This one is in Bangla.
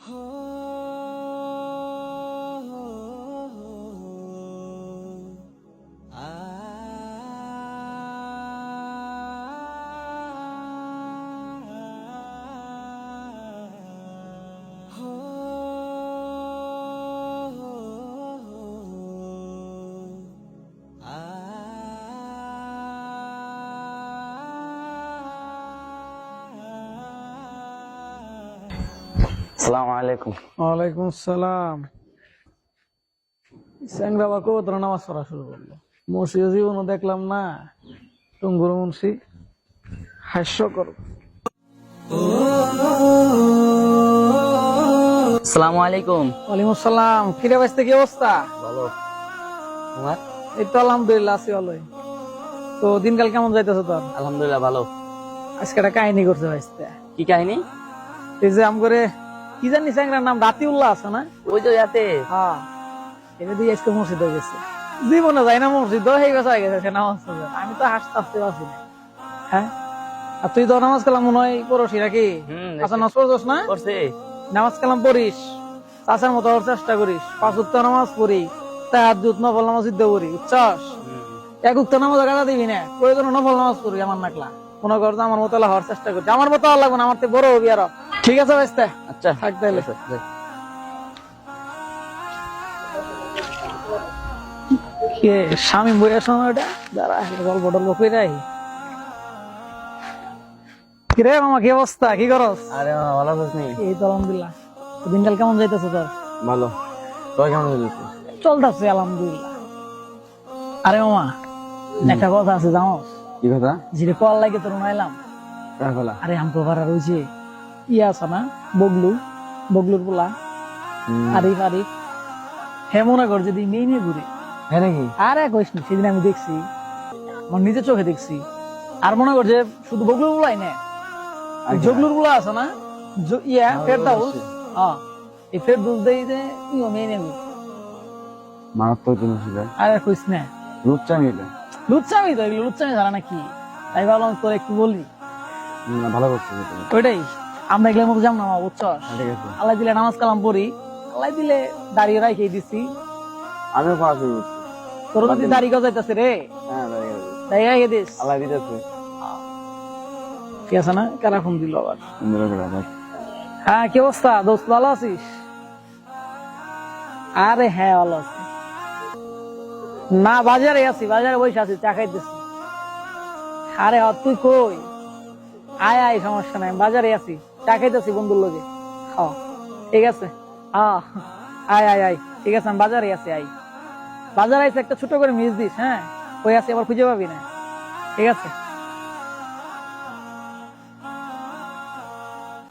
আসসালামু আলাইকুম। ওয়ালাইকুম আসসালাম। স্যাংরা বা কবুতর নামাজ পড়া শুরু করলো। মসজিদে জীবনও দেখলাম না। টুঙ্গুর মুন্সি হাস্যকর। আসসালামু আলাইকুম। ওয়ালাইকুম আসসালাম। কিরে বাইস্তে কি অবস্থা? ভালো। তোমার? এই তো আলহামদুলিল্লাহ আছি ভালোই। তো দিনকাল কেমন যাইতেছে তোর? আলহামদুলিল্লাহ ভালো। আজকে একটা কাহিনী করছে বাইস্তে। কি কাহিনী? এই যে আম করে কি জানি স্যাংরার নাম রাতিউল্লাহ আছে না? ওই তো ইয়াতে। হ্যাঁ, এটা দিয়ে আজকে মসজিদে গেছে। জীবনে যাই না মসজিদ, সেই বেচা গেছে সে নামাজ পড়বে। আমি তো হাসতে হাসতে পারছি না। হ্যাঁ, আর তুই তো নামাজ কালাম মনে হয় পড়ছি নাকি? আচ্ছা, নামাজ পড়ছস না? পড়ছি। নামাজ কালাম পড়িস, চাচার মতো হওয়ার চেষ্টা করিস। 5 ওয়াক্ত নামাজ পড়ি, তাহাজ্জুদ নফল নামাজ সিদ্ধ করি, বুঝছস? 1 ওয়াক্ত নামাজ গাড়া দিবি না, প্রয়োজন নফল নামাজ পড়ি। আমার নাকলা মনে কর আমার মতো হওয়ার চেষ্টা করছি। আমার মতো আর লাগবে না, আমার থেকে বড় হবি আরো। ঠিক আছে ভাইস্তে? আচ্ছা থাক তাইলে। কে স্বামী বইয়ের সময় ওটা যারা গল্প টল্প কইরাই। কিরে মামা, কি অবস্থা? কি করস? আরে ভালো আছিস নি? এই তো আলহামদুলিল্লাহ। দিনকাল কেমন যাইতেছে তোর? ভালো। তোর কেমন চলছে? চলতেছে আলহামদুলিল্লাহ। আরে মামা, একটা কথা আছে জানো? কি কথা? যেটা কল লাগে তোর নাইলাম। আরে আমকো পাড়ার ওই যে ইয়া আছে না, বগলুর পোলা আরিফ আরিফ, হে মনে কর যদি মেয়ে নিয়ে ঘুরে। হ্যাঁ নাকি? আরে কইস না, সেদিন আমি দেখছি, আমার নিজের চোখে দেখছি। আর মনে কর যে শুধু বগলুর পোলাই না, জগলুর পোলা আছে না, ইয়া ফেরদাউস, হ্যাঁ, এই ফেরদাউস দেই যে তুইও মেয়ে নিয়ে ঘুরে। মারাত্মক জিনিস। আরে কইস না, লুচ্চামি এটা। লুচ্চামি তো, এগুলো লুচ্চামি ধারা নাকি? তাই ভাবলাম তোর একটু বলি। ভালো করছিস। ওইটাই, আমরা এগুলোর মতো যাম না মা, বুঝছস? ঠিক আছে। আল্লাহ দিলে নামাজ কালাম পড়ি, আল্লাহ দিলে দাঁড়িয়ে রাখিয়ে দিছি। আমিও পড়া শুরু করছি। তোর যদি দাড়ি গজাইতেছে রে, হ্যাঁ দাঁড়িয়ে রাখিয়ে দিস। আল্লাহ দিতেছে। ঠিক আছে না? কারা ফোন দিল আবার? হ্যাঁ, কি অবস্থা দোস্ত, ভালো আছিস? আরে হ্যাঁ, ভালো আছি। না, বাজারে আছি, বাজারে বসে আছি, চা খাইতেছি। আরে তুই কই? আয় আয়, সমস্যা নাই, বাজারে আছি, চা খাইতেছি বন্ধুর লগে। ঠিক আছে, আয় আয় আয়। ঠিক আছে, আমি বাজারে আছি, আয়। বাজারে আইসে একটা ছোট করে মিস দিস। হ্যাঁ, ওই আছে, আবার খুঁজে পাবি না। ঠিক আছে।